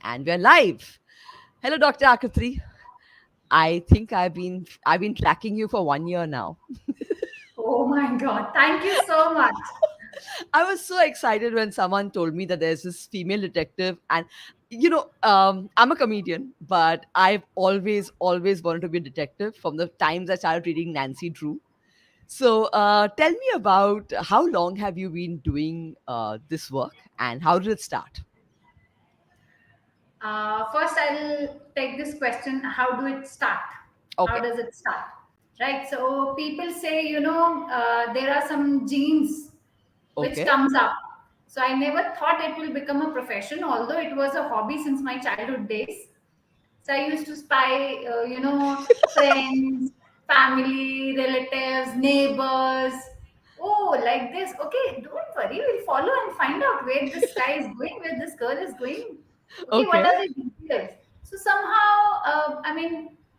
and we're live. Hello, Dr. Akriti. I think I've been tracking you for 1 year now. Oh my God. Thank you so much. I was so excited when someone told me that there's this female detective, and I'm a comedian, but I've always wanted to be a detective from the times I started reading Nancy Drew. So, tell me about how long have you been doing this work, and how did it start? First, I'll take this question. How do it start? How Okay, does it start? Right. So people say, there are some genes which okay, comes up. So I never thought it will become a profession, although it was a hobby since my childhood days. So I used to spy, friends, family, relatives, neighbors. Oh, like this. Okay, don't worry. We'll follow and find out where this guy is going, where this girl is going. Okay, what okay, are the details? So somehow,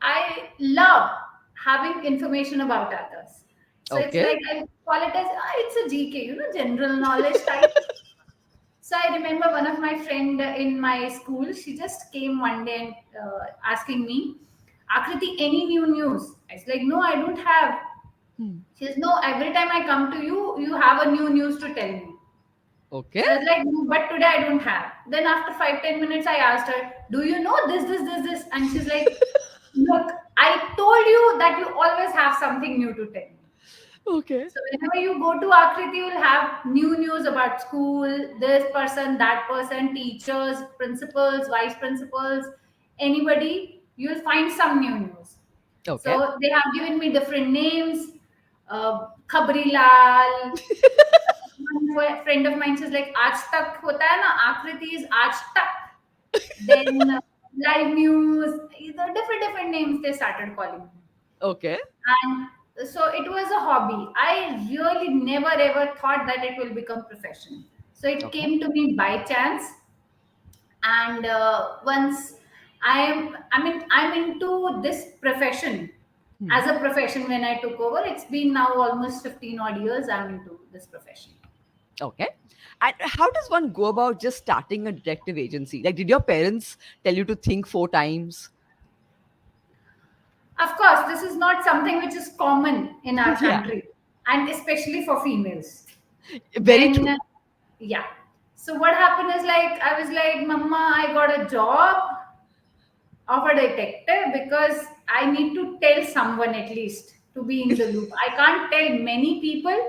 I love having information about others. So it's okay. like I call it as it's a GK, general knowledge type. So I remember one of my friend in my school. She just came one day and asking me, "Akriti, any new news?" I was like, "No, I don't have." Hmm. She says, "No, every time I come to you, you have a new news to tell me." Okay. So I was like, "No, but today I don't have." Then after 5-10 minutes, I asked her, "Do you know this?" And she's like, "Look, I told you that you always have something new to tell me." Okay. So whenever you go to Akriti, you will have new news about school, this person, that person, teachers, principals, vice principals, anybody. You'll find some new news. Okay. So they have given me different names. Khabri Lal. One friend of mine says like Aaj Tak hota hai na. Akriti is Aaj Tak. Then live news. Different names they started calling me. Okay. And so it was a hobby. I really never ever thought that it will become profession. So it Okay. came to me by chance. And once I'm into this profession Hmm. as a profession. When I took over, it's been now almost 15 odd years I'm into this profession. Okay. And how does one go about just starting a detective agency? Like, did your parents tell you to think 4 times? Of course, this is not something which is common in our Yeah. country, and especially for females. Very Then true. yeah. So what happened is like I was like, Mama, I got a job of a detective because I need to tell someone at least to be in the loop. I can't tell many people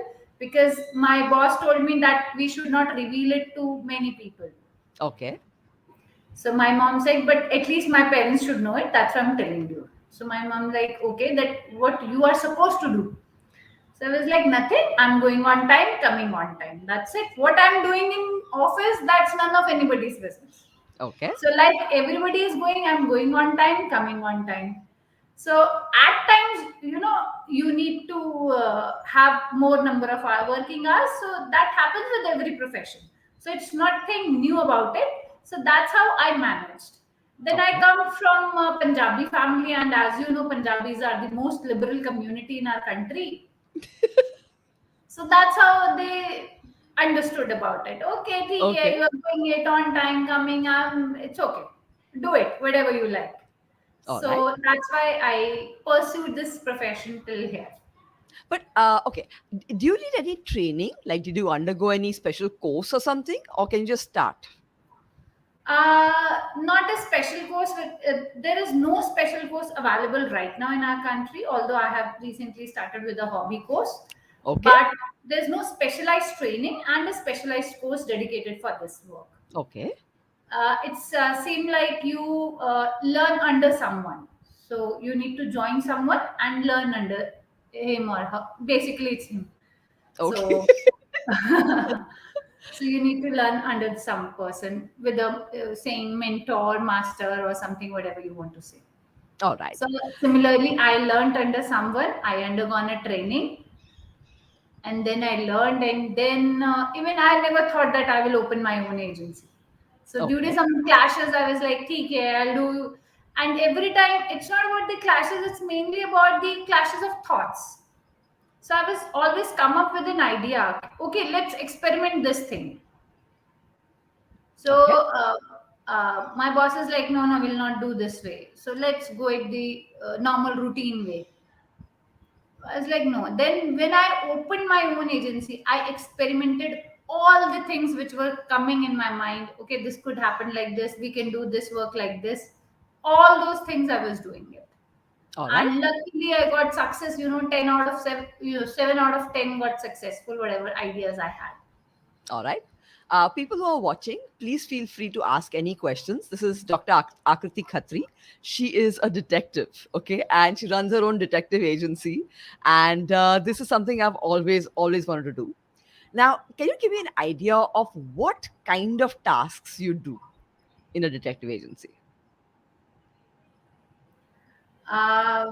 because my boss told me that we should not reveal it to many people. Okay. So my mom said, but at least my parents should know it. That's why I'm telling you. So my mom like, okay, that what you are supposed to do. So I was like, nothing. I'm going on time, coming on time. That's it. What I'm doing in office, that's none of anybody's business. Okay. So like everybody is going, I'm going on time, coming on time. So at times, you need to have more number of working hours. So that happens with every profession. So it's nothing new about it. So that's how I managed. Then I Okay. come from a Punjabi family, and as you know, Punjabis are the most liberal community in our country. So that's how they understood about it. Okay, okay, Okay. you are doing it on time, coming up. It's okay. Do it, whatever you like. All right. So that's why I pursued this profession till here. But okay, do you need any training? Like, did you undergo any special course or something, or can you just start? Not a special course. There is no special course available right now in our country. Although I have recently started with a hobby course, Okay. but there's no specialized training and a specialized course dedicated for this work. Okay. It's seem like you learn under someone. So you need to join someone and learn under him or her. Basically, it's him. Okay. So, so you need to learn under some person with a saying mentor, master, or something, whatever you want to say. All right. So similarly, I learned under someone. I undergone a training, and then I learned, and then even I never thought that I will open my own agency. So due to Okay. some clashes, I was like, okay, I'll do. And every time, it's not about the clashes; it's mainly about the clashes of thoughts. So I was always come up with an idea. Okay, let's experiment this thing. So Okay. My boss is like, no, no, we'll not do this way. So let's go at the normal routine way. I was like, no. Then when I opened my own agency, I experimented all the things which were coming in my mind. Okay, this could happen like this. We can do this work like this. All those things I was doing it. All right. And luckily I got success, 10 out of 7, 7 out of 10 got successful, whatever ideas I had. All right. People who are watching, please feel free to ask any questions. This is Dr. Akriti Khatri. She is a detective, okay, and she runs her own detective agency. And this is something I've always wanted to do. Now, can you give me an idea of what kind of tasks you do in a detective agency? Uh,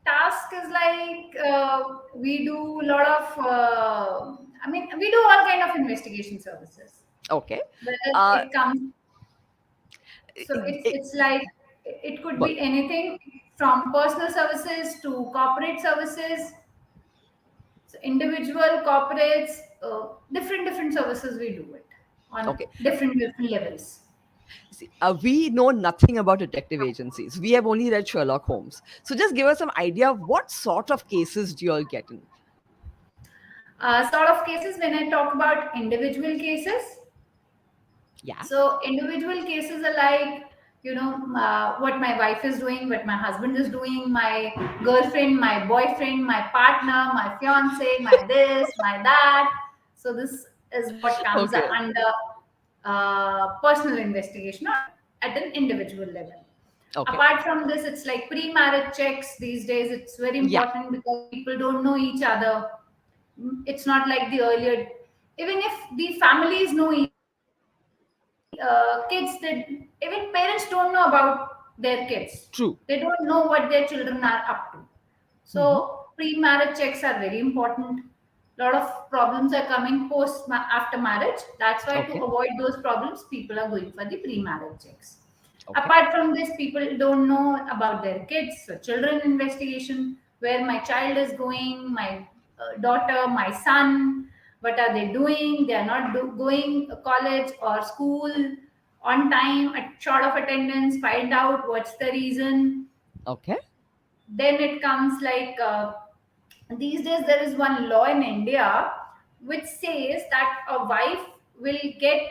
Task is like, we do a lot of, we do all kind of investigation services. Okay. Whether Uh, it comes, so it, it's it, it's like it could well, be anything from personal services to corporate services, so individual corporates, different services we do it on okay. different levels. See, we know nothing about detective agencies. We have only read Sherlock Holmes. So just give us some idea of what sort of cases do you all get in? Sort of cases, when I talk about individual cases, Yeah. so individual cases are like, what my wife is doing, what my husband is doing, my girlfriend, my boyfriend, my partner, my fiance, my this, my that. So this is what comes Okay. under personal investigation or at an individual level. Okay. Apart from this, it's like pre-marriage checks. These days it's very Yeah. important because people don't know each other. It's not like the earlier. Even if the families know each other, the kids, that even parents don't know about their kids. True. They don't know what their children are up to. Hmm. So pre-marriage checks are very important. A lot of problems are coming after marriage. That's why, to Okay. avoid those problems, people are going for the pre-marriage checks. Okay. Apart from this, people don't know about their kids. So children investigation, where my child is going, my daughter, my son, what are they doing? They are not going college or school on time, at short of attendance. Find out what's the reason. Okay. Then it comes like, these days there is one law in India which says that a wife will get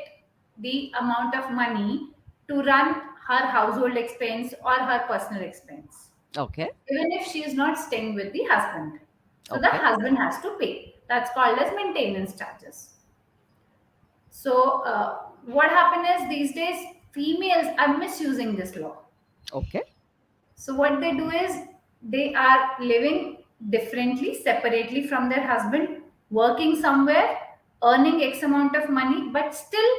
the amount of money to run her household expense or her personal expense, Okay. even if she is not staying with the husband. So the Okay. husband has to pay. That's called as maintenance charges. So what happened is, these days females are misusing this law. Okay. So what they do is, they are living differently, separately from their husband, working somewhere, earning X amount of money, but still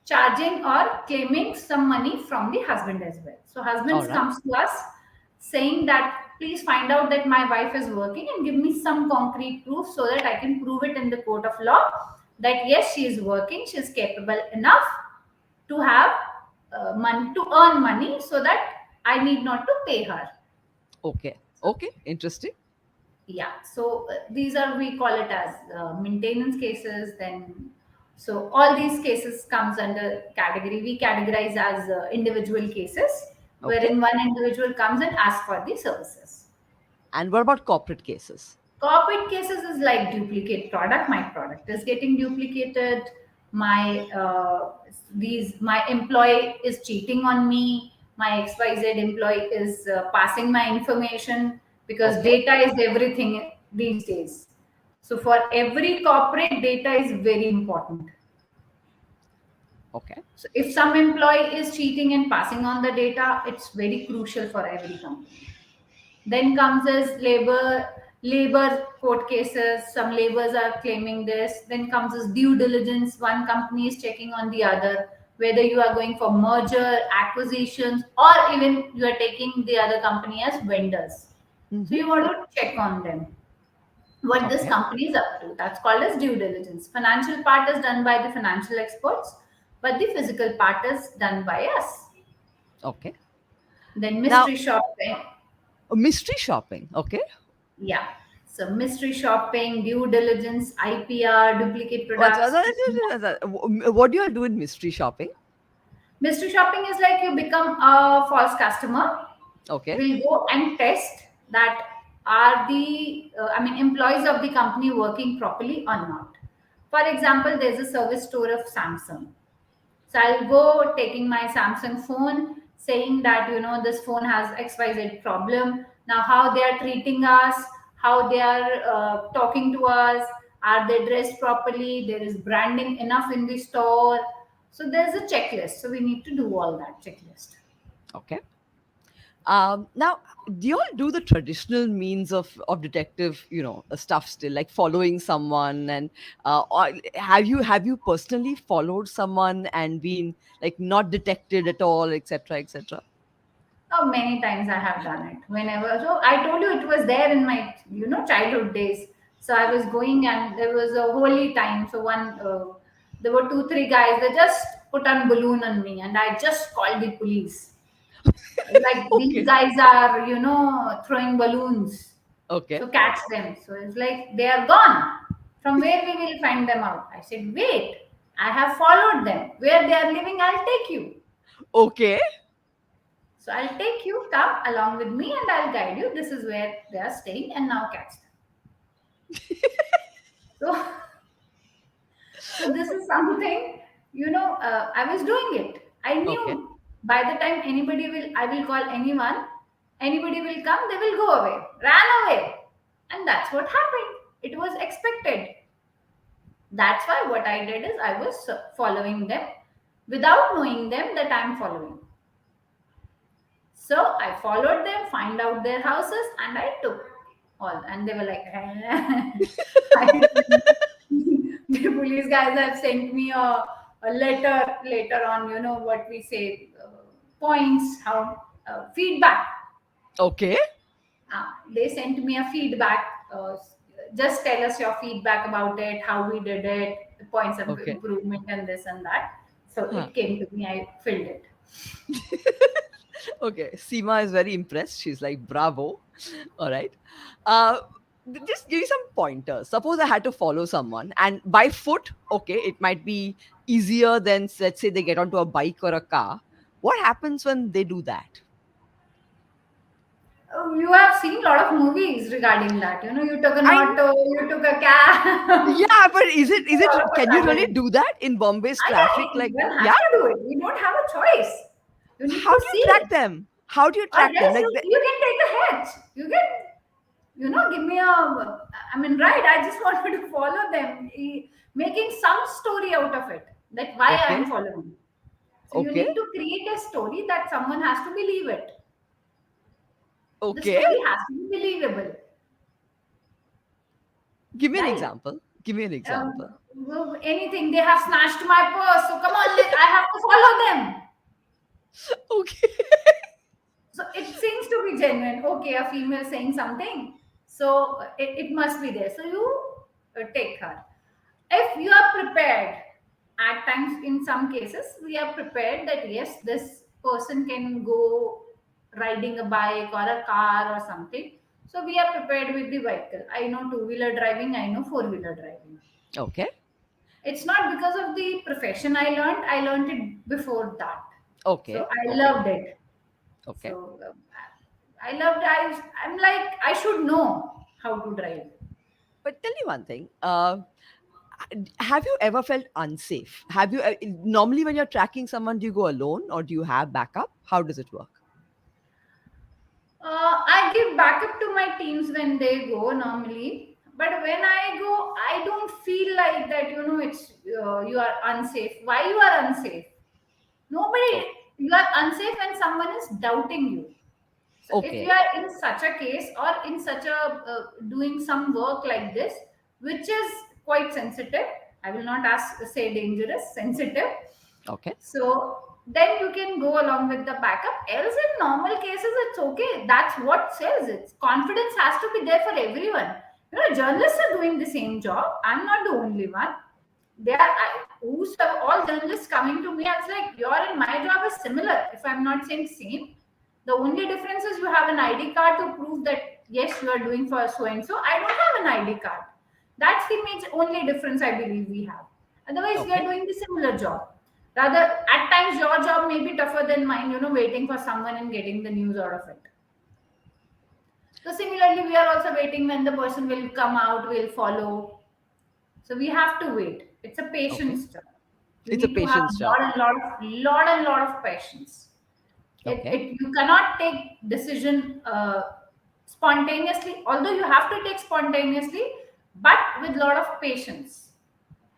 charging or claiming some money from the husband as well. So All husbands right. comes to us saying that, please find out that my wife is working and give me some concrete proof so that I can prove it in the court of law that yes, she is working, she is capable enough to have money, to earn money, so that I need not to pay her. Okay. Okay. Interesting. Yeah, so these are, we call it as maintenance cases. Then, so all these cases comes under category, we categorize as individual cases, Okay. wherein one individual comes and asks for the services. And what about corporate cases? Corporate cases is like duplicate product. My product is getting duplicated. My employee is cheating on me. My XYZ employee is passing my information, because Okay. data is everything these days. So for every corporate, data is very important. Okay. So if some employee is cheating and passing on the data, it's very crucial for every company. Then comes as labor court cases. Some laborers are claiming this. Then comes as due diligence. One company is checking on the other, whether you are going for merger, acquisitions, or even you are taking the other company as vendors. So Mm-hmm. you want to check on them, what this Okay. company is up to. That's called as due diligence. Financial part is done by the financial experts, but the physical part is done by us. Okay. Then Now, mystery shopping. mystery shopping. Okay. Yeah. So mystery shopping, due diligence, IPR, duplicate What, products. what do you all do in mystery shopping? Mystery shopping is like you become a false customer. Okay. We'll go and test that are the employees of the company working properly or not. For example, there's a service store of Samsung. So I'll go taking my Samsung phone, saying that this phone has XYZ problem. Now how they are treating us, how they are talking to us, are they dressed properly? There is branding enough in the store. So there's a checklist. So we need to do all that checklist. Okay. Now, do you all do the traditional means of detective, stuff still, like following someone, and or have you personally followed someone and been like not detected at all, etc., etc.? Oh, many times I have done it. Whenever, so I told you it was there in my, childhood days. So I was going and there was a holy time. So there were two, three guys. They just put on balloon on me, and I just called the police. Like these Okay. guys are, throwing balloons. Okay. So catch them. So it's like they are gone. From where we will find them out? I said, wait. I have followed them. Where they are living, I'll take you. Okay. So I'll take you, come along with me, and I'll guide you. This is where they are staying, and now catch them. So, so this is something, I was doing it. I Okay. knew by the time I will call anyone, anybody will come, they will go away, ran away. And that's what happened. It was expected. That's why what I did is I was following them without knowing them that I'm following. So I followed them, find out their houses, and I took all. And they were like, I, the police guys have sent me a letter later on, what we say, points, how feedback. Okay. They sent me a feedback. Just tell us your feedback about it, how we did it, the points of Okay. improvement, and this and that. So Huh. it came to me, I filled it. Okay. Seema is very impressed. She's like, bravo. All right. Uh, just give me some pointers. Suppose I had to follow someone and by foot, okay, it might be easier than, let's say, they get onto a bike or a car. What happens when they do that? You have seen a lot of movies regarding that. You took an I auto, you took a cab. Yeah, but A lot of can you really traveling. do that in Bombay's traffic? Yeah, Like, one has yeah, to do it. We don't have a choice. You need how to do you see. track them? How do you track them? Unless Like, you can take a hitch. You can, give me right. I just wanted to follow them, making some story out of it. That why I am okay, following. So you okay, need to create a story that someone has to believe it. The okay. story has to be believable, Give me an right? example. Give me an example. Anything. They have snatched my purse. So come on, I have to follow them. Okay, So it seems to be genuine. Okay, a female saying something. So it must be there. So you take her. If you are prepared, at times in some cases, we are prepared that yes, this person can go riding a bike or a car or something. So we are prepared with the vehicle. I know two-wheeler driving, I know four-wheeler driving. okay, It's not because of the profession I learned it before that. okay, So I okay, loved it. okay. So I loved. I'm like I should know how to drive. But tell me one thing. Have you ever felt unsafe? Have you normally when you're tracking someone, do you go alone or do you have backup? How does it work? I give backup to my teams when they go normally, but when I go, I don't feel like that. It's you are unsafe. Why you are unsafe? Nobody. Oh, You are unsafe when someone is doubting you. So if you okay, are in such a case or in such a doing some work like this, which is quite sensitive, I will not ask say dangerous, sensitive. okay, So then you can go along with the backup. Else in normal cases, it's okay. That's what sells it. Confidence has to be there for everyone. Journalists are doing the same job. I'm not the only one. All journalists coming to me, I was like, your and my job is similar. If I'm not saying same, the only difference is you have an ID card to prove that yes, you are doing for so and so. I don't have an ID card. That's the only difference I believe we have. Otherwise, we are okay, doing the similar job. Rather, at times your job may be tougher than mine, waiting for someone and getting the news out of it. So similarly, we are also waiting when the person will come out, will follow. So we have to wait. It's a Okay. patience job. You It's a need to have patience job. a lot of patience. Okay. You cannot take decision spontaneously, although you have to take spontaneously, but with lot of patience.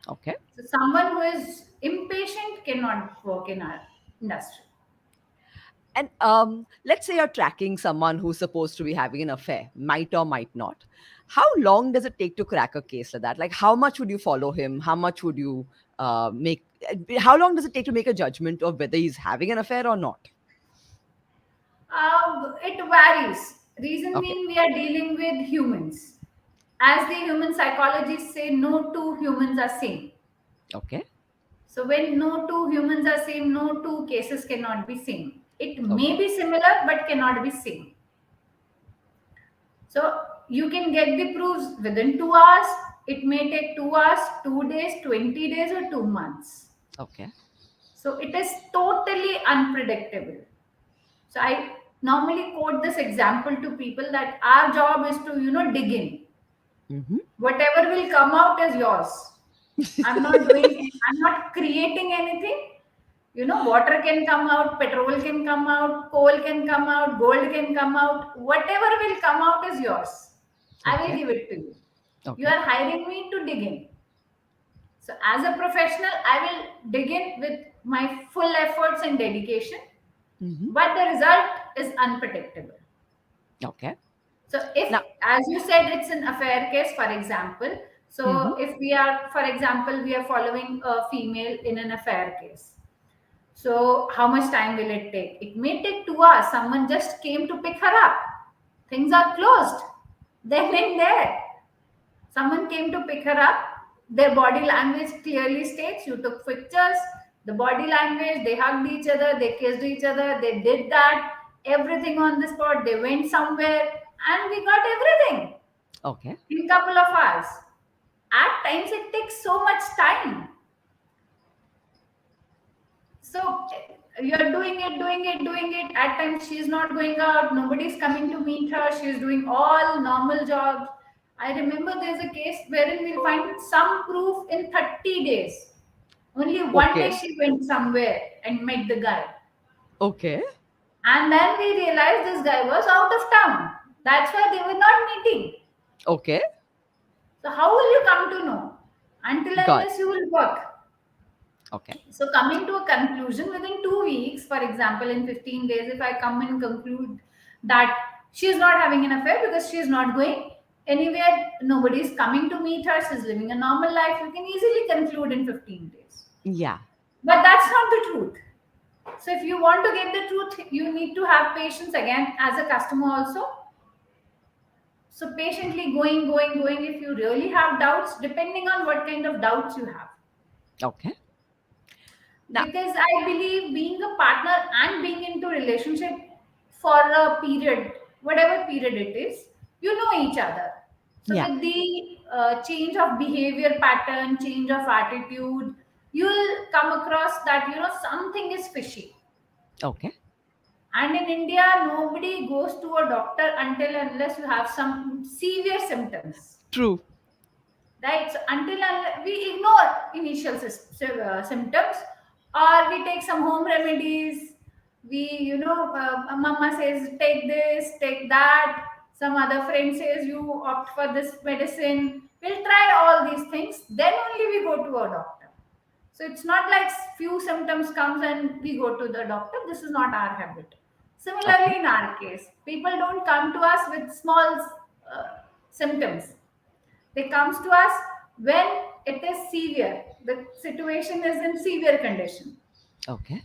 Okay. So someone who is impatient cannot work in our industry. And let's say you're tracking someone who's supposed to be having an affair, might or might not. How long does it take to crack a case like that? Like, how much would you follow him? How much would you make? How long does it take to make a judgment of whether he's having an affair or not? It varies. Reason Okay. being, we are dealing with humans. As the human psychologists say, no two humans are same. Okay. So when no two humans are same, no two cases cannot be same. It may Okay. be similar but cannot be same. So you can get the proofs within 2 hours. It may take 2 hours, 2 days, 20 days, or 2 months. Okay. So it is totally unpredictable. So I normally quote this example to people that our job is to, dig in. Mm-hmm. Whatever will come out is yours. I'm not creating anything. Water can come out, petrol can come out, coal can come out, gold can come out. Whatever will come out is yours. I will Okay. give it to you. You Okay. are hiring me to dig in. So, as a professional, I will dig in with my full efforts and dedication, Mm-hmm. but the result is unpredictable. Okay. So, if, Now. as you said, it's an affair case, for example, Mm-hmm. so if we are, for example, we are following a female in an affair case. So, how much time will it take? It may take 2 hours. Someone just came to pick her up. Things are closed. Then and there. Someone came to pick her up. Their body language clearly states you took pictures. The body language, they hugged each other, they kissed each other, they did that. Everything on the spot. They went somewhere and we got everything Okay. in a couple of hours. At times, it takes so much time. So you're doing it. At times she's not going out, nobody's coming to meet her, she's doing all normal jobs. I remember there's a case wherein we'll find some proof in 30 days. Only one day Okay. she went somewhere and met the guy. Okay. And then we realized this guy was out of town. That's why they were not meeting. Okay. So how will you come to know? Until and Got. unless you will work. Okay. So, coming to a conclusion within 2 weeks, for example, in 15 days, if I come and conclude that she is not having an affair because she is not going anywhere, nobody is coming to meet her, she's living a normal life, you can easily conclude in 15 days. Yeah. But that's not the truth. So, if you want to get the truth, you need to have patience again as a customer also. So, patiently going. If you really have doubts, depending on what kind of doubts you have, Okay. Now. because I believe being a partner and being into relationship for a period, whatever period it is, you know each other. So Yeah. with the change of behavior pattern, change of attitude, you will come across that something is fishy. Okay. And in India, nobody goes to a doctor until unless you have some severe symptoms, True. right? So until we ignore initial symptoms, or we take some home remedies. We, mama says take this, take that. Some other friend says you opt for this medicine. We'll try all these things. Then only we go to a doctor. So it's not like few symptoms comes and we go to the doctor. This is not our habit. Okay. Similarly, in our case, people don't come to us with small symptoms. They comes to us when it is severe. The situation is in severe condition. Okay.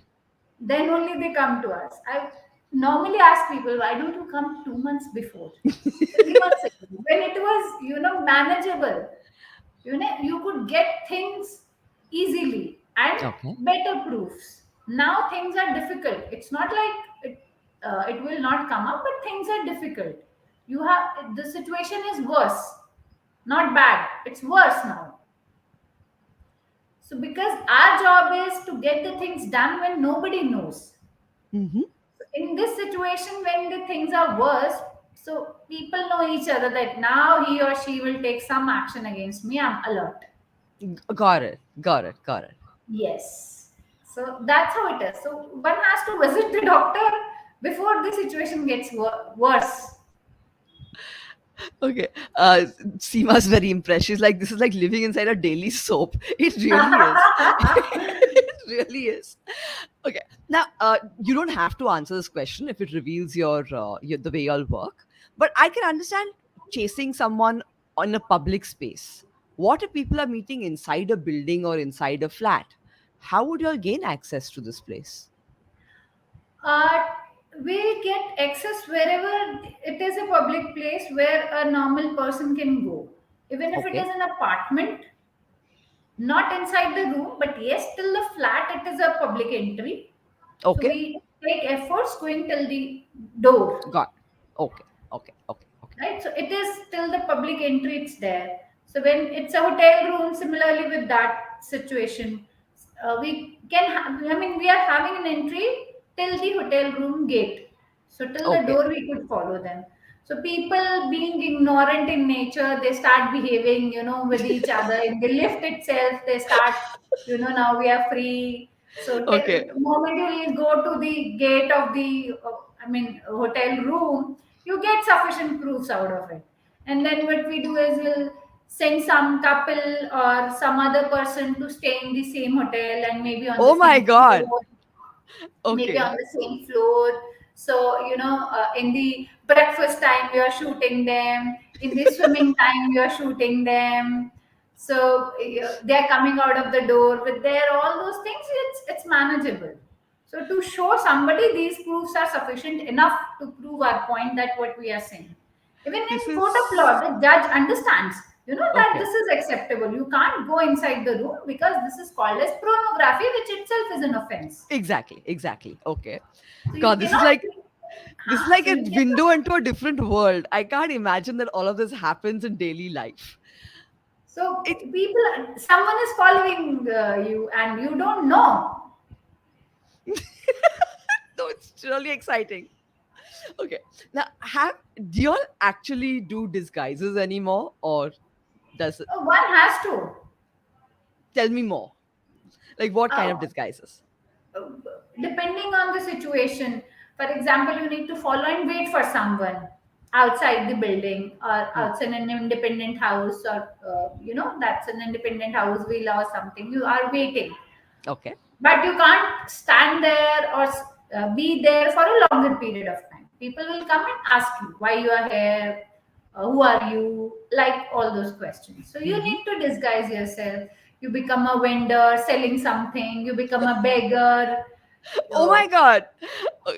Then only they come to us. I normally ask people, why don't you come 2 months before? 3 months ago, when it was, manageable. You could get things easily and Okay. better proofs. Now things are difficult. It's not like it will not come up, but things are difficult. The situation is worse, not bad. It's worse now. So because our job is to get the things done when nobody knows. Hmm. In this situation, when the things are worse, so people know each other that now he or she will take some action against me. I'm alert. Got it. Got it. Got it. Yes. So that's how it is. So one has to visit the doctor before the situation gets worse. Okay. Seema's very impressed. She's like, this is like living inside a daily soap. It really is. It really is. Okay. Now, you don't have to answer this question if it reveals your the way y'all work. But I can understand chasing someone on a public space. What if people are meeting inside a building or inside a flat? How would y'all gain access to this place? uh, we get access wherever it is a public place where a normal person can go. Even if it is Okay. an apartment, not inside the room, but yes, till the flat, it is a public entry. So Okay. we take efforts going till the door. Got it. Okay. Okay. Okay. Okay. Right, so it is till the public entry, it's there. So when it's a hotel room, similarly with that situation, we can I mean, we are having an entry till the hotel room gate, so till the Okay. door we could follow them. So people being ignorant in nature, they start behaving, with each other in the lift itself. They start, now we are free. So Okay. the moment you go to the gate of the hotel room, you get sufficient proofs out of it. And then what we do is we'll send some couple or some other person to stay in the same hotel and maybe on the Oh my same God. floor, maybe Okay. on the same floor. So, in the breakfast time, we are shooting them. In the swimming time, we are shooting them. So they are coming out of the door with their all those things. It's manageable. So to show somebody these proofs are sufficient enough to prove our point that what we are saying. Even This in court of law, is the judge understands, that okay. this is acceptable. You can't go inside the room because this is called as pornography, which itself is an offense. Exactly. Exactly. Okay. So you God, cannot, this is like so a you window cannot. into a different world. I can't imagine that all of this happens in daily life. So It someone is following you, and you don't know. no, it's really exciting. Okay. Now, have do you all actually do disguises anymore, or does it? One has to. Tell me more. Like what kind Uh, of disguises? uh, Depending on the situation. For example, you need to follow and wait for someone outside the building or Hmm. outside an independent house, or that's an independent house villa or something. You are waiting, Okay. but you can't stand there or be there for a longer period of time. People will come and ask you why you are here, who are you, like all those questions. So you Hmm. need to disguise yourself. You become a vendor selling something, you become a beggar. Oh uh, my God. O-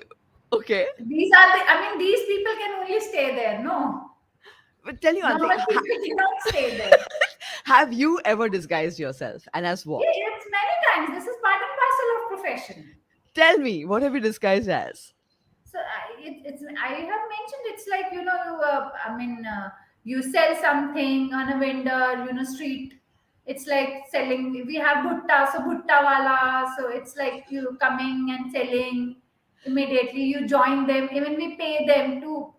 Okay. these are the I mean, these people can only stay there. No, But tell you one thing. normal people cannot stay there. Have you ever disguised yourself, and as Yeah, what? it's many times. This is part and parcel of profession. Tell me, what have you disguised as? So I have mentioned, it's like, you sell something on a vendor, street. It's like selling. We have bhutta, so bhutta wala. So it's like you coming and selling immediately. You join them. Even we pay them to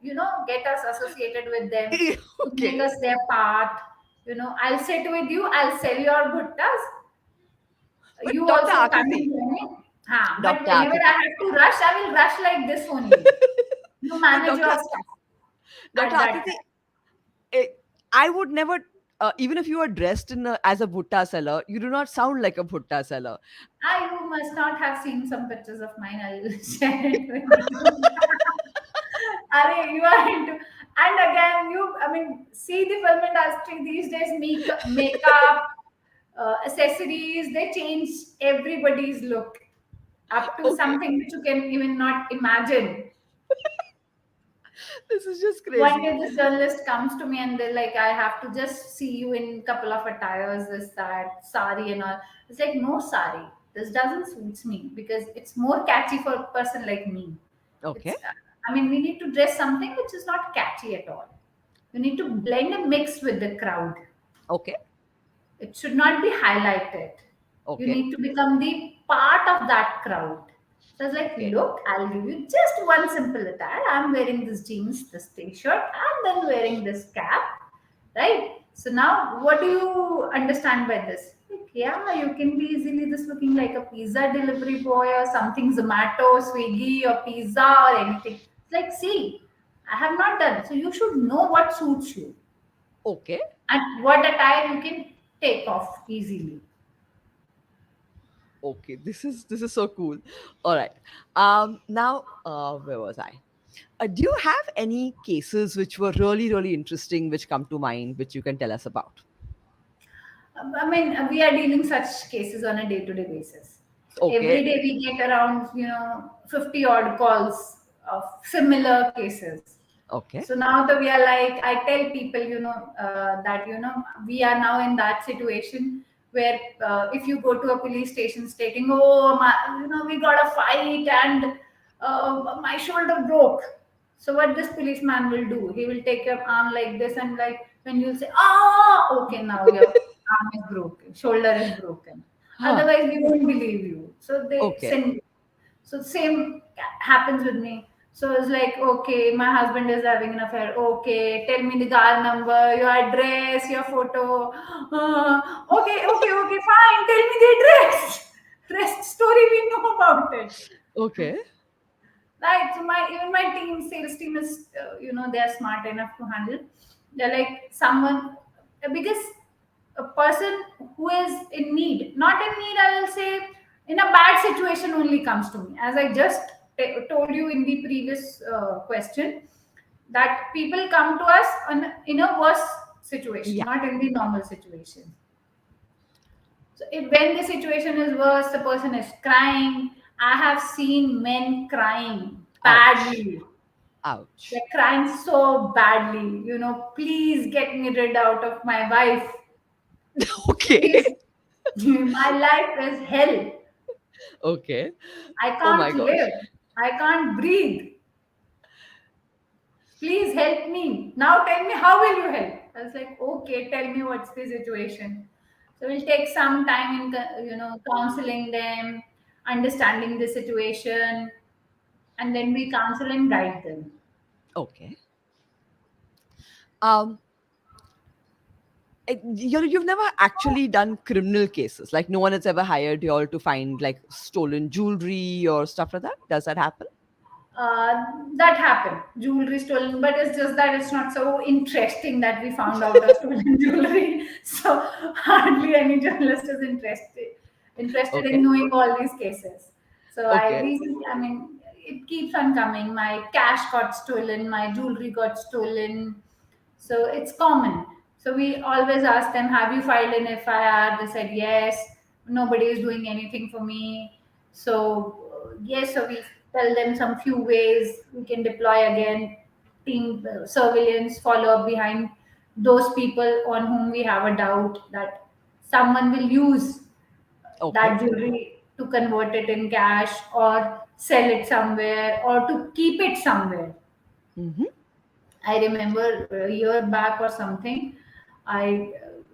get us associated with them, to make Okay. us their part. I'll sit with you. I'll sell your bhuttas. But You Dr. also come Akriti, and join me. But Dr. whenever I Akriti, have to rush, I will rush like this only. You but manage your stuff Dr. at that Akriti, time. eh, I would never, even if you are dressed as a bhutta seller, you do not sound like a bhutta seller. You must not have seen some pictures of mine. I'll share it with you. You are into, and again, see the film industry these days, makeup, accessories, they change everybody's look up to Okay, something which you can even not imagine. this is just One crazy. day this journalist comes to me and they're like, I have to just see you in couple of attires, this, that, sari and all. It's like, no sari. This doesn't suits me because it's more catchy for a person like me. Okay, It's, we need to dress something which is not catchy at all. You need to blend and mix with the crowd. okay, It should not be highlighted. You Okay. need to become the part of that crowd. So I was like, Okay. look, I'll give you just one simple attire. I'm wearing this jeans, this t-shirt, and then wearing this cap, right? So now, what do you understand by this? Like, yeah, you can be easily this looking like a pizza delivery boy or something, Zomato, Swiggy, or pizza or anything. It's like, see, I have not done. So you should know what suits you Okay. and what attire you can take off easily. Okay. This is so cool. All right. Now, where was I? Do you have any cases which were really, really interesting, which come to mind, which you can tell us about? I mean, we are dealing such cases on a day-to-day basis. So Okay. every day we get around, 50 odd calls of similar cases. Okay. So now that we are like, I tell people, that, we are now in that situation where if you go to a police station stating, oh, we got a fight and my shoulder broke. So what this policeman will do, he will take your arm like this and like when you'll say, ah, okay, now your arm is broken, shoulder is broken. Huh. Otherwise, we won't believe you. So they Okay. send. So same happens with me. So it's like, okay, my husband is having an affair. Okay, tell me the car number, your address, your photo. Okay, fine. Tell me the address. Rest story we know about it. Okay. Right. So my even my team, sales team is, they are smart enough to handle. They're like someone because a person who is in need, not in need, I will say, in a bad situation only comes to me. As I just told you in the previous question, that people come to us in a worse situation, Yeah. not in the normal situation. So when the situation is worse, the person is crying. I have seen men crying Ouch. badly. They're Ouch. crying so badly. Please get me rid out of my wife. Please, Okay. my life is hell. Okay. I Oh my can't live. gosh. I can't breathe. Please help me. Now tell me, how will you help? I was like, okay, tell me what's the situation. So we'll take some time in, counseling them, understanding the situation, and then we counsel and guide them. Okay. Um, you've never actually done criminal cases. Like no one has ever hired you all to find like stolen jewelry or stuff like that. Does that happen? uh, that happened. Jewelry stolen, but it's just that it's not so interesting that we found out a stolen jewelry. So hardly any journalist is interested in Okay. knowing all these cases. So Okay. I mean, it keeps on coming. My cash got stolen, my jewelry got stolen. So it's common. So we always ask them, have you filed an FIR? They said yes. Nobody is doing anything for me. So yes, so we tell them some few ways we can deploy again team surveillance, follow up behind those people on whom we have a doubt that someone will use Okay. that jewelry to convert it in cash or sell it somewhere or to keep it somewhere. Mm-hmm. I remember a year back or something,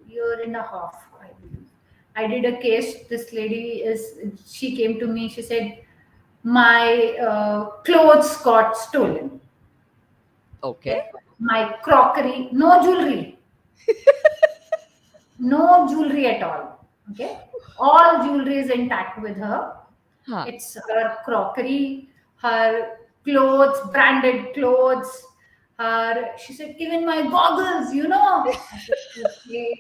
year and a half, I believe. I did a case. This lady she came to me. She said, my clothes got stolen. Okay. Okay, my crockery, no jewelry, no jewelry at all. Okay, all jewelry is intact with her. Huh. It's her crockery, her clothes, branded clothes. She said, even my goggles, I said, okay.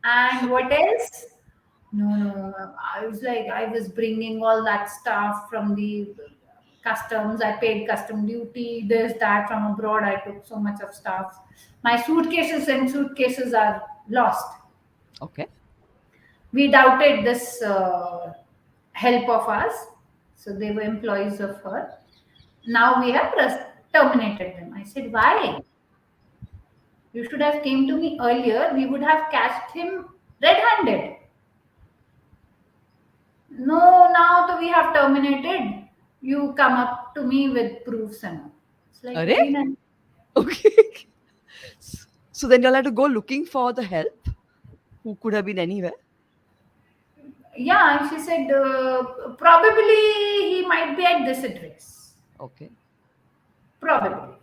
And what else? No, no. I was like, I was bringing all that stuff from the customs. I paid custom duty, this, that from abroad. I took so much of stuff. My suitcases are lost. Okay. We doubted this help of us. So they were employees of her. Now we have terminated them. I said, why? You should have came to me earlier. We would have catched him red-handed. No, now that we have terminated, you come up to me with proofs and all. It's like Are? very nice. Okay. So then you'll have to go looking for the help who could have been anywhere. Yeah, and she said, probably he might be at this address. Okay. Probably.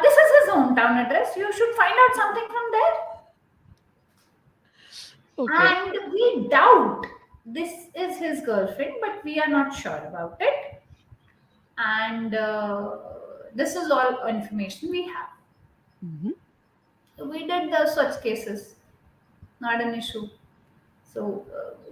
This is his hometown address. You should find out something from there. Okay. And we doubt this is his girlfriend, but we are not sure about it. And this is all information we have. Hmm. We did the such cases, not an issue. So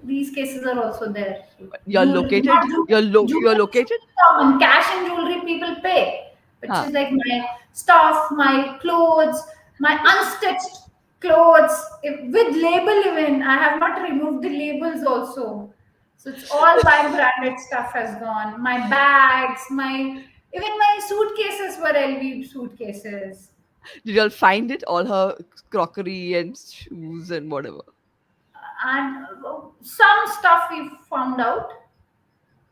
these cases are also there. So, You're located. not You're jewelry is located. common. Cash and jewelry people pay, but Huh. she's like my stuff, my clothes, my unstitched clothes with label even. I have not removed the labels also. So it's all my branded stuff has gone. My bags, my even my suitcases were LV suitcases. Did y'all find it? All her crockery and shoes and whatever. And some stuff we found out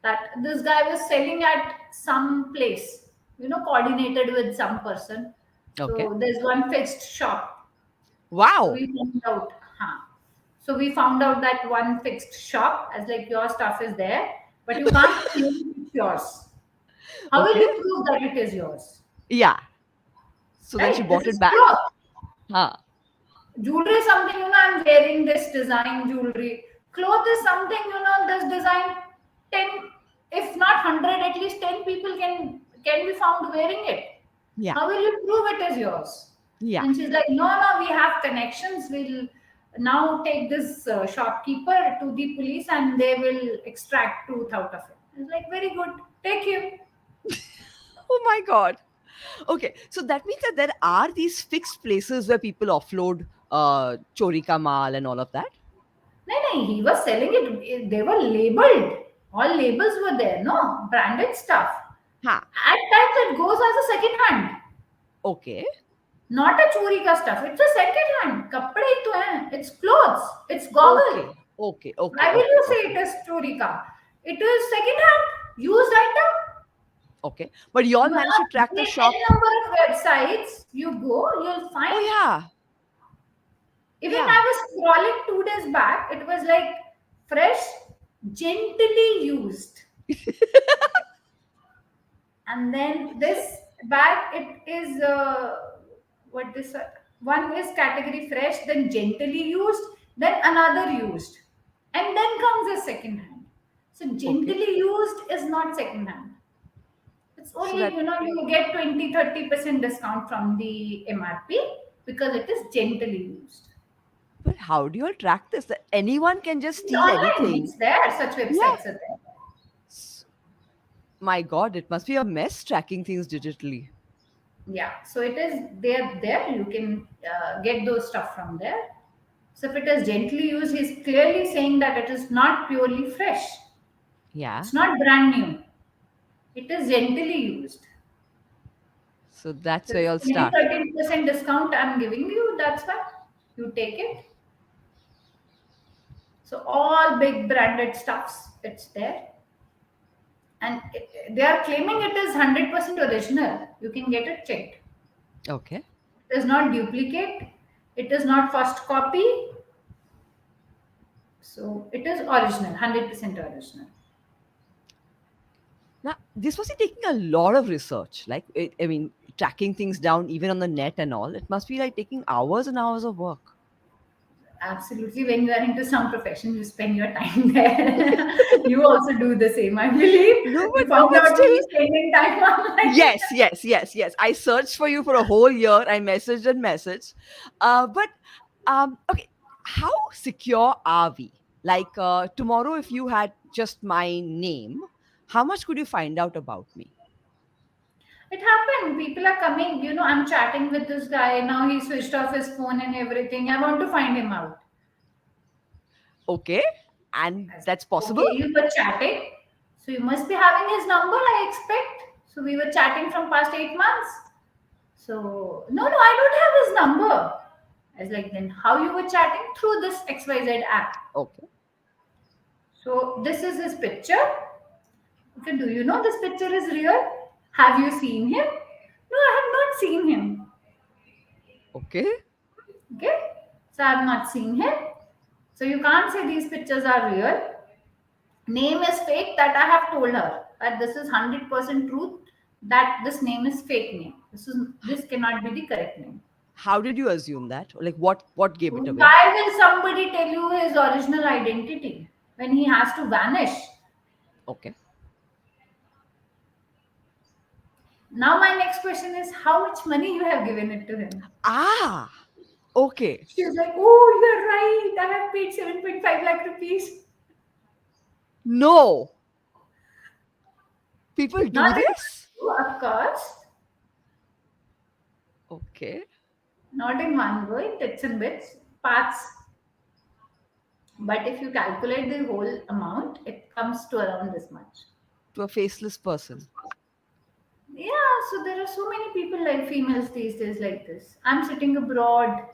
that this guy was selling at some place, coordinated with some person. Okay. So there's one fixed shop. So Wow. we found out, huh. So we found out that one fixed shop, as like your stuff is there, but you can't claim it's yours. How will Okay. you prove that it is yours? Yeah. So then she Right? This bought it is back. cloth. Huh. Jewelry is something, I'm wearing this design jewelry. Cloth is something, this design 10, if not 100, at least 10 people can be found wearing it. Yeah. How will you prove it is yours? Yeah. And she's like, no, no, we have connections. We'll now take this shopkeeper to the police and they will extract truth out of it. It's like, very good. Take him. Oh my God. Okay. So that means that there are these fixed places where people offload chori ka maal and all of that. No, no, he was selling it. They were labeled. All labels were there, no? Branded stuff. Huh. At times it goes as a second hand. Okay. Not a chori ka stuff. It's a second hand. Kapde hi to hai. It's clothes. It's goggle. Okay. Okay. Okay. Why will Okay. you say Okay. it is chori ka? It is second hand. Used item. Okay. But you all You managed to have track the N shop. number of websites. You go, you'll Oh find. yeah. Even Yeah. I was scrolling 2 days back. It was like fresh, gently used. And then this bag, it is what this one is category fresh, then gently used, then another used, and then comes the second hand. So Okay. gently used is not second hand. It's So only, that. you get 20-30% discount from the MRP because it is gently used. But how do you all track this? That anyone can just It's steal online, anything. it's there, such Yeah. websites are there. S- My God, it must be a mess tracking things digitally. Yeah, so it is there. You can get those stuff from there. So if it is gently used, he's clearly saying that it is not purely fresh. Yeah. It's not brand new. It is gently used. So that's So where it's you'll 20 start. 13% discount I'm giving you. That's why you take it. So all big branded stuffs, it's there. And they are claiming it is 100% original. You can get it checked. Okay. It is not duplicate. It is not first copy. So it is original, 100% original. Now, this must be taking a lot of research. Like, I mean, tracking things down even on the net and all. It must be like taking hours and hours of work. Absolutely. When you are into some profession, you spend your time there. You also do the same, I believe. No, You but no, found but out still. me spending time online. Yes, yes, yes, yes. I searched for you for a whole year. I messaged and messaged. But okay, how secure are we? Like tomorrow, if you had just my name, how much could you find out about me? It happened. People are coming. I'm chatting with this guy. Now he switched off his phone and everything. I want to find him out. Okay, and I said, that's possible. okay, you were chatting. So you must be having his number, I expect. So we were chatting from past 8 months. So, no, no, I don't have his number. I was like, then how you were chatting? Through this XYZ app. Okay, So this is his picture. Okay, do you know this picture is real? Have you seen him? No, I have not seen him. okay, Okay, so I have not seen him. So you can't say these pictures are real. Name is fake, that I have told her that this is 100% truth, that this name is fake name. This cannot be the correct name. How did you assume that? Like what gave it away? Why will somebody tell you his original identity when he has to vanish? Okay. Now my next question is how much money you have given it to him? Ah, okay. She was like, oh, you're right. I have paid 7.5 lakh rupees. No, people do Not in this? one go, of course. Okay. Not in one go, in bits and bits, parts. But if you calculate the whole amount, it comes to around this much. To a faceless person. Yeah, so there are so many people like females these days like this. I'm sitting abroad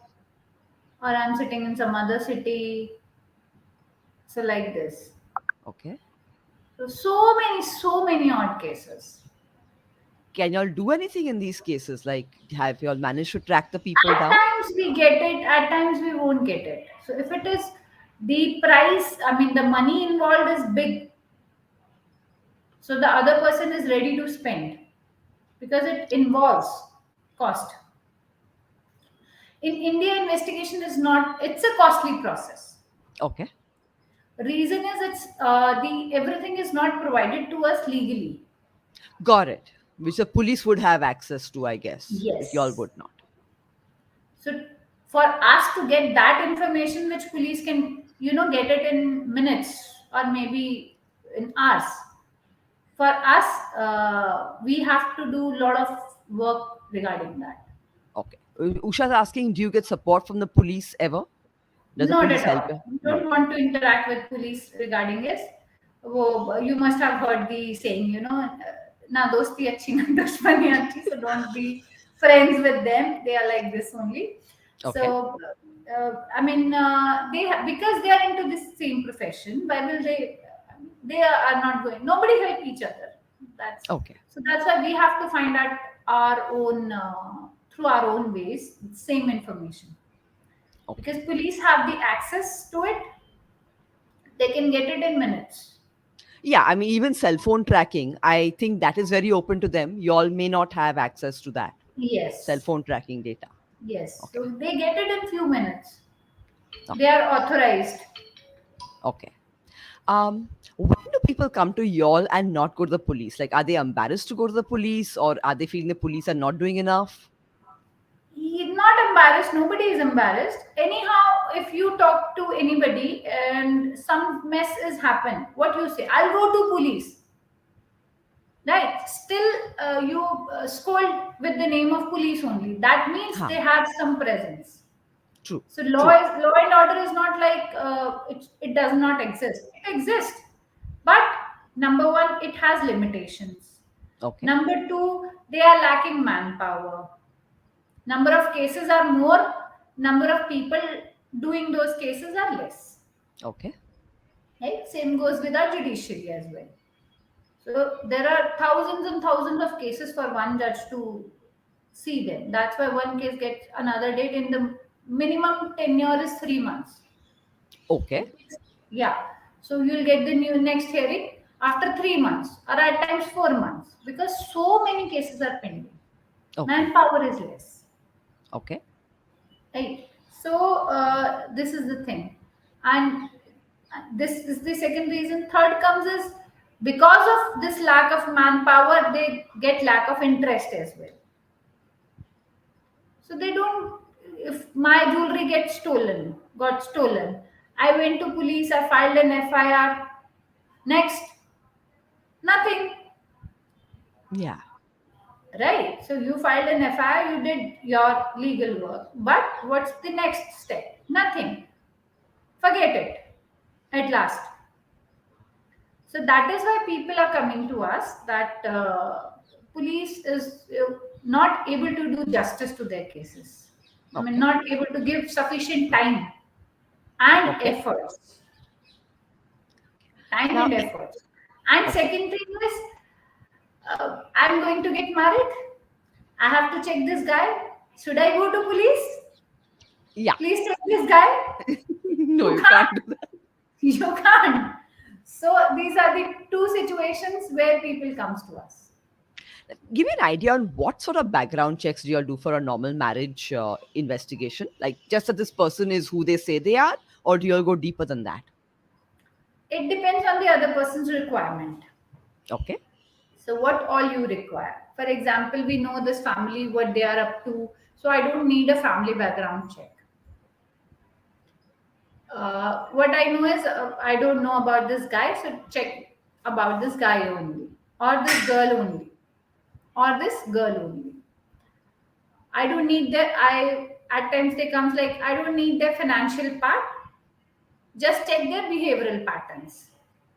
or I'm sitting in some other city. So like this. Okay. So so many odd cases. Can y'all do anything in these cases? Like, have y'all managed to track the people At down? times we get it, at times we won't get it. So if it is the price, I mean the money involved is big, so the other person is ready to spend because it involves cost. In India, investigation is not, it's a costly process. Okay. Reason is it's the everything is not provided to us legally. Got it. Which the police would have access to, I guess, but y'all Yes. would not. So for us to get that information, which police can, get it in minutes or maybe in hours, for us, we have to do a lot of work regarding that. Okay. Usha's asking, do you get support from the police ever? Does the Not police at help all. you? We Not don't at want to interact with police regarding this. वो you must have heard the saying, ना दोस्ती अच्छी ना दुश्मनी अच्छी, so don't be friends with them. They are like this only. all. Okay. So, I mean, because they are into this same profession, why will they? They are not going. Nobody help each other. That's Okay. so. That's why we have to find out our own through our own ways, same information, Okay. because police have the access to it. They can get it in minutes. Yeah, I mean, even cell phone tracking, I think that is very open to them. Y'all may not have access to that cell Yes, phone tracking data. yes. Okay. So they get it in few minutes. They Okay. are authorized. Okay. When do people come to y'all and not go to the police? Like, are they embarrassed to go to the police, or are they feeling the police are not doing enough? Not embarrassed. Nobody is embarrassed. Anyhow, if you talk to anybody and some mess is happen, what you say? I'll go to police. Right? Still, you scold with the name of police only. That means Huh. they have some presence. True. So True. law and order is not like it does not exist. It exists, but number one, it has limitations. Okay. Number two, they are lacking manpower. Number of cases are more. Number of people doing those cases are less. Okay. Right? Same goes with our judiciary as well. So there are thousands and thousands of cases for one judge to see them. That's why one case gets another date in the minimum tenure is 3 months. Okay. It takes, yeah. So you'll get the new next hearing after 3 months or at times 4 months because so many cases are pending. Okay. Manpower is less. Okay. Right. So this is the thing, and this is the second reason. Third comes is because of this lack of manpower, they get lack of interest as well. So they don't. If my jewelry got stolen, I went to police. I filed an FIR. Next, nothing. Yeah. Right. So you filed an FIR. You did your legal work. But what's the next step? Nothing. Forget it. At last. So that is why people are coming to us that police is not able to do justice to their cases. I mean, Okay. not able to give sufficient time and Okay. efforts. Time Now, and efforts. And okay. second thing is, I'm going to get married. I have to check this guy. Should I go to police? Yeah. Please check this guy. No, You you can't. can't do that. You can't. So these are the two situations where people comes to us. Give me an idea on what sort of background checks do you all do for a normal marriage investigation? Like just that this person is who they say they are, or do you all go deeper than that? It depends on the other person's requirement. Okay. So what all you require. For example, we know this family, what they are up to. So I don't need a family background check. What I know is I don't know about this guy, so check about this guy only, or this girl only, or this girl only. I don't need their. I at times they comes like I don't need their financial part. Just check their behavioral patterns,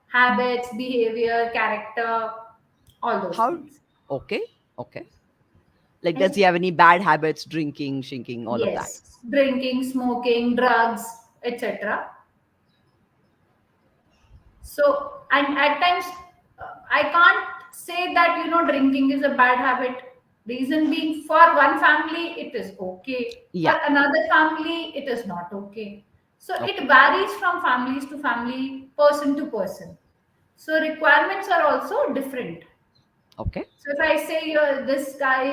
habits, behavior, character, all those How? things. Okay. Okay. Like, does he And have any bad habits, drinking, shinking, all of that? yes, drinking, smoking, drugs, etc. So, and at times, I can't say that, drinking is a bad habit. Reason being, for one family, it is okay. For Yeah. another family, it is not okay. So, it Okay. varies from families to family, person to person. So, requirements are also different. Okay. So, if I say, this guy,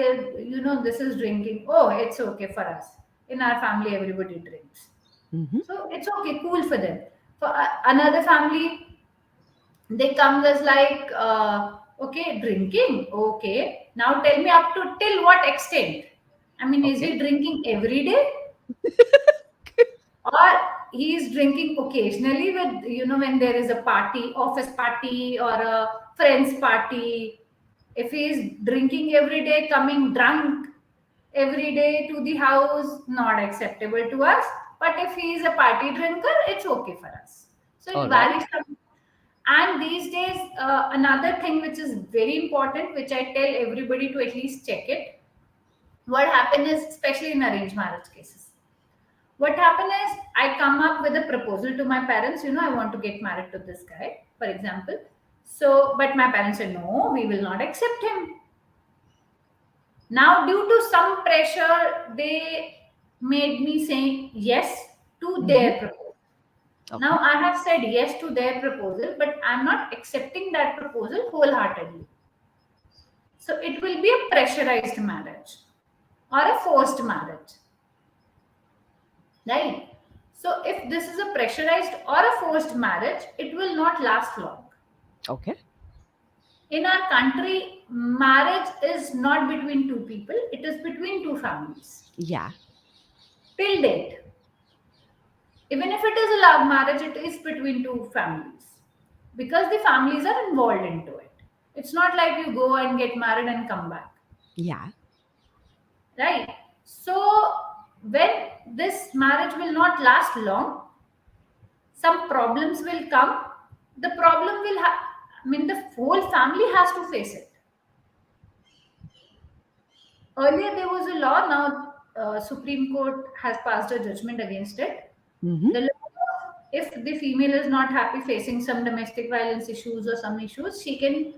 this is drinking, oh, it's okay for us. In our family, everybody drinks. Mm-hmm. So, it's okay, cool for them. For another family, they come as like okay, drinking, okay, now tell me up to till what extent. I mean, is Okay. he drinking every day, or he is drinking occasionally with, when there is a party, office party or a friends party. If he is drinking every day, coming drunk every day to the house, not acceptable to us. But if he is a party drinker, it's okay for us. So it All right. varies from. And these days, another thing which is very important, which I tell everybody to at least check it. What happen is, especially in arranged marriage cases, what happen is I come up with a proposal to my parents. I want to get married to this guy, for example. So, but my parents say no, we will not accept him. Now, due to some pressure, they made me say yes to Mm-hmm. their proposal. Now, Okay. I have said yes to their proposal, but I'm not accepting that proposal wholeheartedly. So it will be a pressurized marriage or a forced marriage, right? So if this is a pressurized or a forced marriage, it will not last long. Okay. In our country, marriage is not between two people, it is between two families. Yeah. Till date, even if it is a love marriage, it is between two families because the families are involved into it. It's not like you go and get married and come back, Yeah. right? So when this marriage will not last long, some problems will come. The problem will have, I mean, the whole family has to face it. Earlier there was a law, now Supreme Court has passed a judgment against it. Mm-hmm. The law, if the female is not happy facing some domestic violence issues or some issues, she can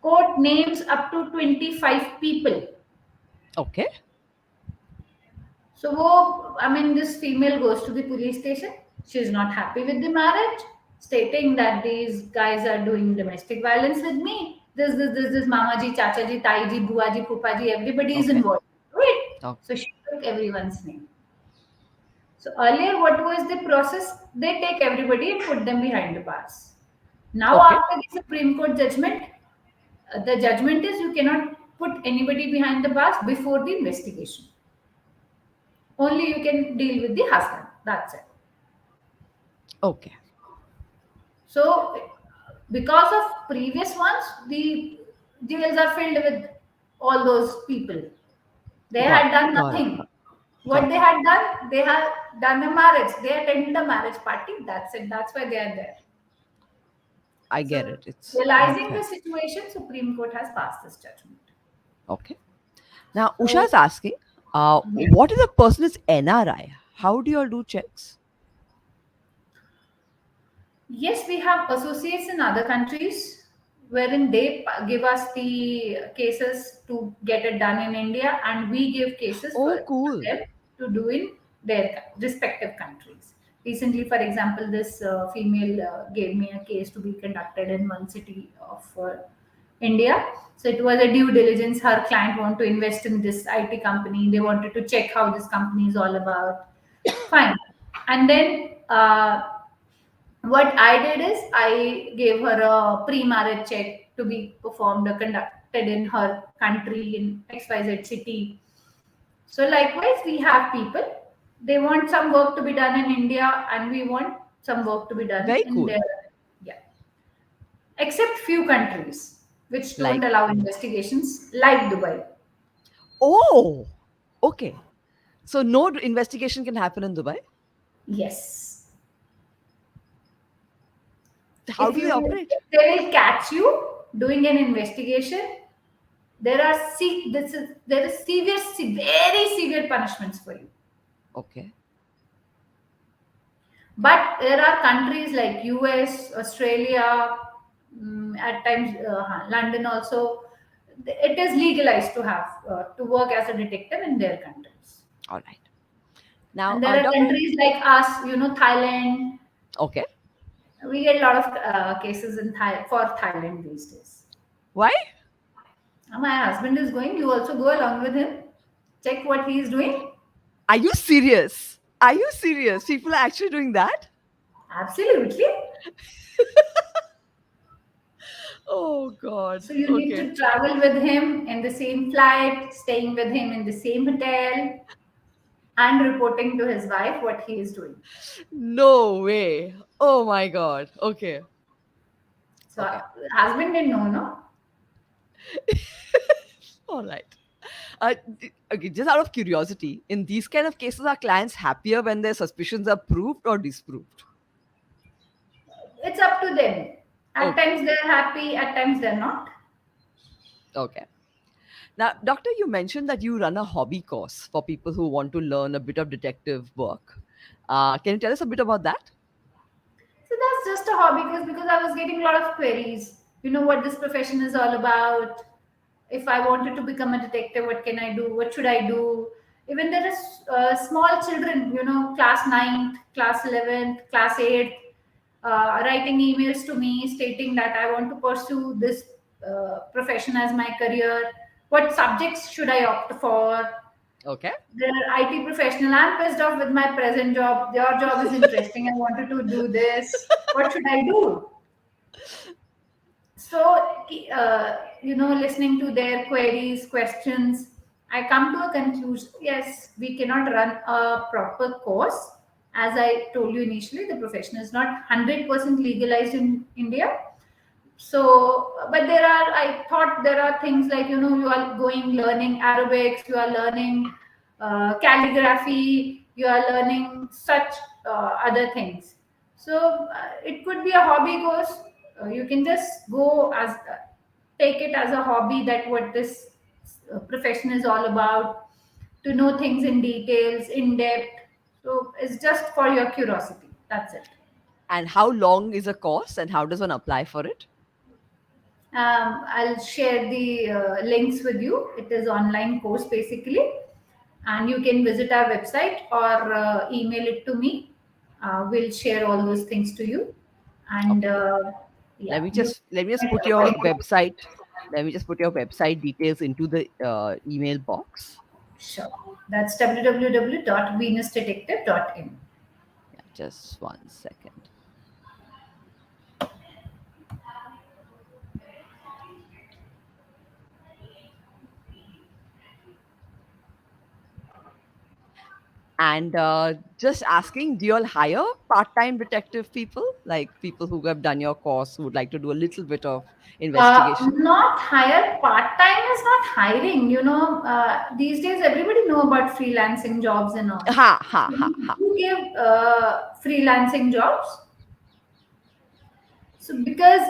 court names up to 25 people. Okay. So, I mean, this female goes to the police station. She's not happy with the marriage, stating that these guys are doing domestic violence with me. This, Mama ji, Chacha ji, Tai ji, Bua ji, Pupa ji, everybody is Okay. involved. Right? Oh, So she took everyone's name. So earlier, what was the process? They take everybody and put them behind the bars. Now, okay. after the Supreme Court judgment, the judgment is you cannot put anybody behind the bars before the investigation. Only you can deal with the husband. That's it. Okay. So, because of previous ones, the jails are filled with all those people. They Got had it. done Got it. nothing. What Got they it. had done, they had done a marriage. They attended a marriage party. That's it. That's why they are there. I get So, it. It's realizing okay. the situation, Supreme Court has passed this judgment. Okay. Now, Usha So, is asking, what if the person is NRI? How do you all do checks? yes, we have associates in other countries wherein they give us the cases to get it done in India, and we give cases for Oh, cool. them to do in their respective countries. Recently, for example, this female gave me a case to be conducted in one city of India. So it was a due diligence. Her client wanted to invest in this IT company. They wanted to check how this company is all about. Fine. And then what I did is I gave her a pre-marriage check to be performed or conducted in her country in XYZ city. So likewise, we have people. They want some work to be done in India, and we want some work to be done Very in cool. their, yeah. Except few countries which don't Like, allow investigations, like Dubai. oh, okay. So no investigation can happen in Dubai. Yes. How If do they you operate? if they will catch you doing an investigation, there is severe, very severe punishments for you. Okay. But there are countries like US, Australia, at times London also. It is legalized to have to work as a detective in their countries. All right. Now, And there are doctor. countries like us, Thailand. Okay. We get a lot of cases in for Thailand these days. Why? My husband is going. You also go along with him. Check what he is doing. Are you serious? Are you serious? People are actually doing that? Absolutely. Oh God. So you need Okay. to travel with him in the same flight, staying with him in the same hotel, and reporting to his wife what he is doing. No way. Oh my God. Okay. So Okay. husband didn't know, no? All right. Okay, just out of curiosity, in these kind of cases, are clients happier when their suspicions are proved or disproved? It's up to them. At Okay. times they're happy, at times they're not. Okay. Now, doctor, you mentioned that you run a hobby course for people who want to learn a bit of detective work. Can you tell us a bit about that? So that's just a hobby because I was getting a lot of queries. You know what this profession is all about. If I wanted to become a detective, what can I do? What should I do? Even there is small children, class 9th, class 11th, class 8th, writing emails to me stating that I want to pursue this profession as my career. What subjects should I opt for? Okay. They're IT professional. I'm pissed off with my present job. Your job is interesting. I wanted to do this. What should I do? So, listening to their queries, questions, I come to a conclusion. Yes, we cannot run a proper course. As I told you initially, the profession is not 100% legalized in India. So, but I thought there are things like, you are going learning aerobics, you are learning calligraphy, you are learning such other things. So it could be a hobby course. You can just go as take it as a hobby, that what this profession is all about, to know things in details, in depth. So it's just for your curiosity. That's it. And how long is a course and how does one apply for it? I'll share the links with you. It is online course basically, and you can visit our website or email it to me. We'll share all those things to you, and Okay. yeah, you Let me just can put your according to. website. Let me just put your website details into the email box. Sure, that's www.venusdetective.in. Yeah, just 1 second. And just asking, do you all hire part-time detective people, like people who have done your course who would like to do a little bit of investigation? Not hire part time is not hiring. These days everybody know about freelancing jobs and all. Ha ha So ha ha. you give freelancing jobs. So because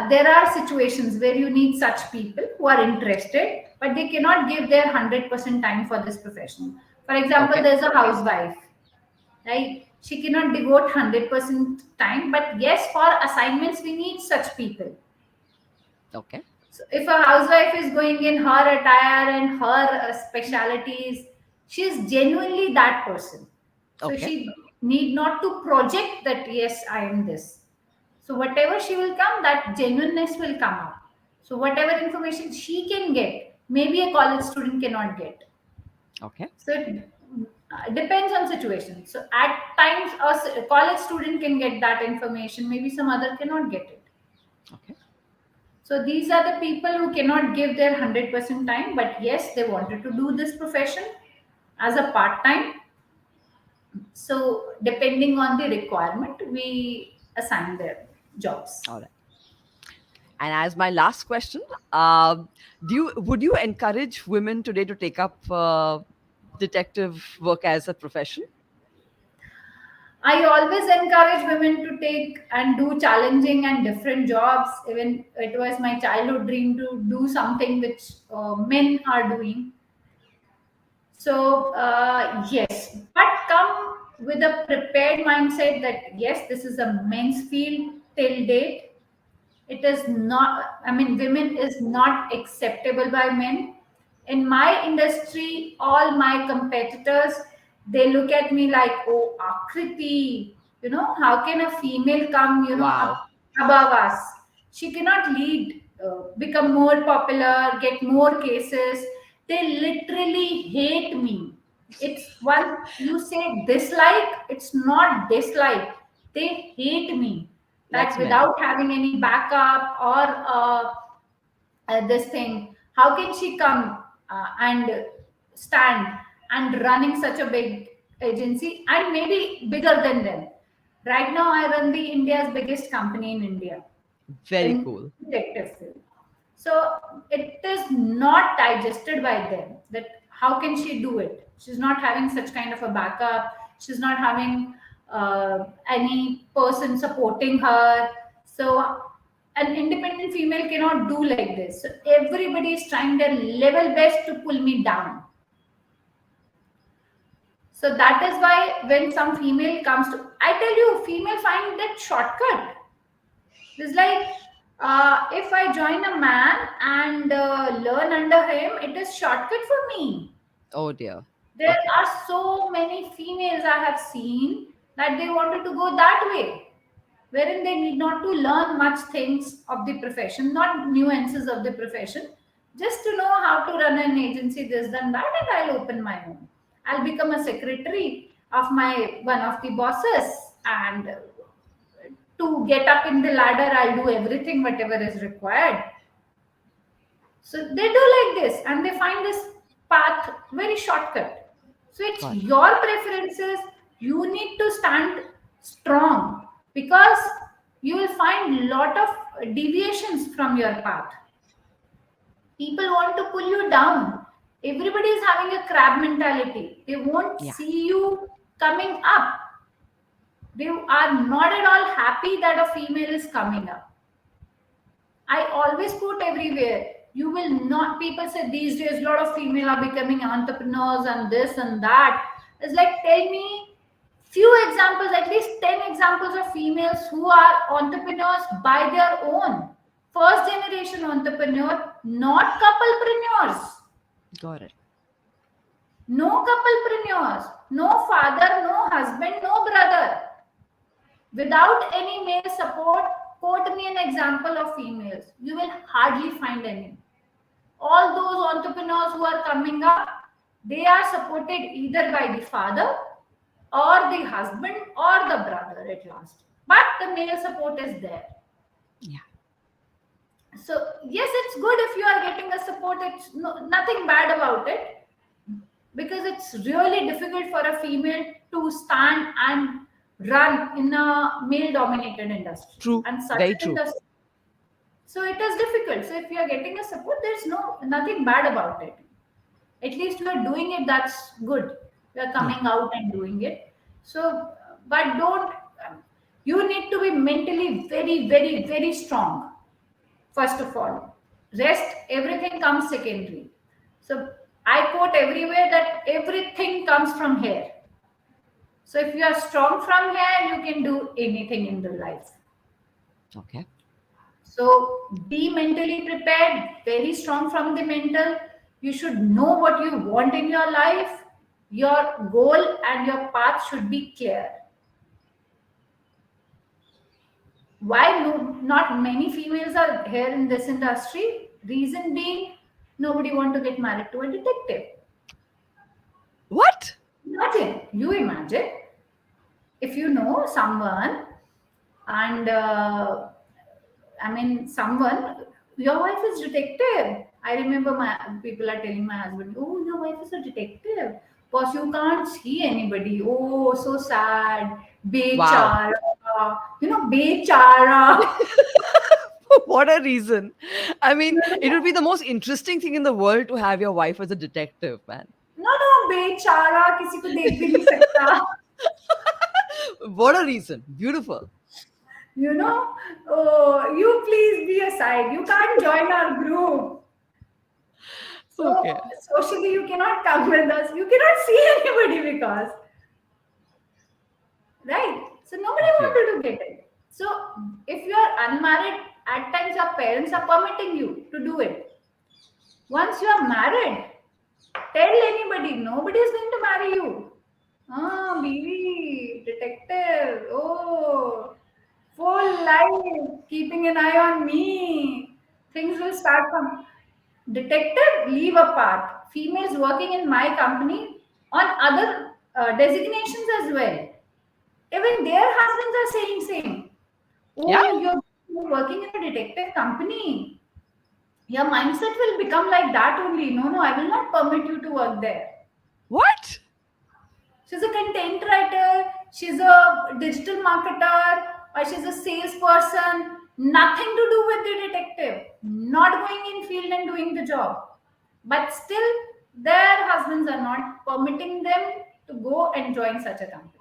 there are situations where you need such people who are interested, but they cannot give their 100% time for this profession. For example, Okay. there's a housewife, right? She cannot devote 100% time, but yes, for assignments we need such people. Okay. So if a housewife is going in her attire and her specialities, she is genuinely that person. So Okay. need not to project that yes, I am this. So whatever she will come, that genuineness will come up. So whatever information she can get, maybe a college student cannot get. Okay. So it depends on situation. So at times a college student can get that information, maybe some other cannot get it. Okay. So these are the people who cannot give their 100% time, but yes, they wanted to do this profession as a part time. So depending on the requirement, we assign their jobs. All right. And as my last question, um, would you encourage women today to take up detective work as a profession? I always encourage women to take and do challenging and different jobs. Even it was my childhood dream to do something which men are doing. So, yes, but come with a prepared mindset that yes, this is a men's field till date. It is not, I mean, women is not acceptable by men. In my industry, all my competitors, they look at me like, oh, Akriti, how can a female come, Wow. up above us? She cannot lead, become more popular, get more cases. They literally hate me. It's one, you say dislike, it's not dislike. They hate me that That's men. without having any backup or this thing, how can she come and stand and running such a big agency and maybe bigger than them. Right now, I run the India's biggest company in India Very in cool. detective field. So it is not digested by them that how can she do it? She's not having such kind of a backup. She's not having any person supporting her. So an independent female cannot do like this. So everybody is trying their level best to pull me down. So that is why when some female comes to, I tell you, female find that shortcut. It's like if I join a man and learn under him, it is shortcut for me. Oh dear. There Okay. are so many females I have seen that they wanted to go that way, wherein they need not to learn much things of the profession, not nuances of the profession, just to know how to run an agency, this, then that, and I'll open my own. I'll become a secretary of my one of the bosses, and to get up in the ladder, I'll do everything, whatever is required. So they do like this and they find this path very shortcut. So it's Got it. your preferences. You need to stand strong because you will find lot of deviations from your path. People want to pull you down. Everybody is having a crab mentality. They won't Yeah. see you coming up. They are not at all happy that a female is coming up. I always quote everywhere. You will not, people say these days a lot of female are becoming entrepreneurs and this and that. It's like, tell me few examples, at least 10 examples of females who are entrepreneurs by their own. First generation entrepreneur, not couplepreneurs. Got it. No couplepreneurs. No father, no husband, no brother. Without any male support, quote me an example of females. You will hardly find any. All those entrepreneurs who are coming up, they are supported either by the father or the husband or the brother at last. But the male support is there. Yeah. So yes, it's good if you are getting the support. It's nothing bad about it because it's really difficult for a female to stand and run in a male dominated industry True. and such Very an true. industry. So it is difficult. So if you are getting a support, there's nothing bad about it. At least you are doing it. That's good. You are Yeah. coming out and doing it. So, but don't. You need to be mentally very, very, very strong. First of all, rest everything comes secondary. So I quote everywhere that everything comes from here. So if you are strong from here, you can do anything in the life. Okay. So be mentally prepared, very strong from the mental. You should know what you want in your life. Your goal and your path should be clear. Why not many females are here in this industry? Reason being, nobody want to get married to a detective. What? You imagine if you know someone and I mean, someone, your wife is detective. I remember my people are telling my husband, "Oh, your wife is a detective. Boss, you can't see anybody. Oh, so sad. Wow. Bechara. Bechara. What a reason. I mean, You it would know, be the most interesting thing in the world to have your wife as a detective, man. no, no, बेचारा किसी को देख भी नहीं सकता. What a reason. Beautiful. You know, oh, you please be aside. You can't join our group. So Okay. socially, you cannot come with us. You cannot see anybody because, right? So nobody Yeah. wanted to get it. So if you are unmarried, at times your parents are permitting you to do it. Once you are married, tell anybody. Nobody is going to marry you. Ah, BV, detective. Oh, full life, keeping an eye on me. Things will start from detective, leave apart. Females working in my company on other designations as well. Even their husbands are saying same. Yeah? Oh, you're working in a detective company. Your mindset will become like that only. No, no, I will not permit you to work there. What? She's a content writer, she's a digital marketer, or she's a salesperson. Nothing to do with the detective. Not going in field and doing the job. But still, their husbands are not permitting them to go and join such a company.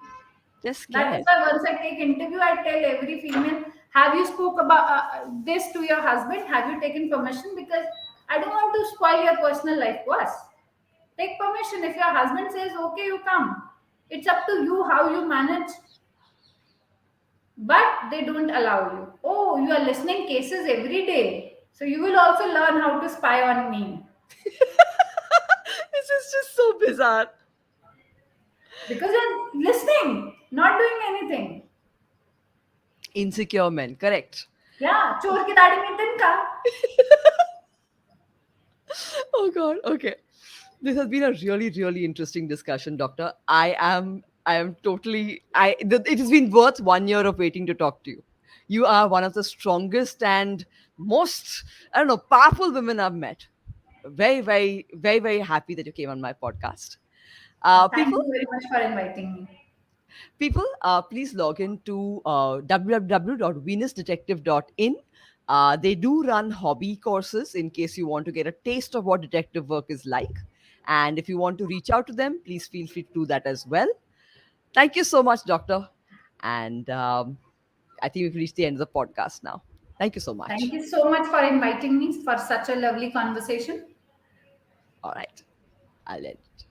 They're That is scared. why once I take interview, I tell every female, have you spoke about this to your husband? Have you taken permission? Because I don't want to spoil your personal life first. Take permission. If your husband says, okay, you come. It's up to you how you manage. But they don't allow you. Oh, you are listening cases every day. So you will also learn how to spy on me. This is just so bizarre. Because you're listening, not doing anything. Insecure men, correct. Yeah, चोर की दाढ़ी में तिनका. Oh God. Okay. This has been a really, really interesting discussion, Doctor. I am totally, it has been worth 1 year of waiting to talk to you. You are one of the strongest and most, I don't know, powerful women I've met. Very, very, very, very happy that you came on my podcast. Thank People, you very much for inviting me. please log in to www.venusdetective.in. They do run hobby courses in case you want to get a taste of what detective work is like. And if you want to reach out to them, please feel free to do that as well. Thank you so much, Doctor. And I think we've reached the end of the podcast now. Thank you so Thank much. you so much for inviting me for such a lovely conversation. All right. I'll end it.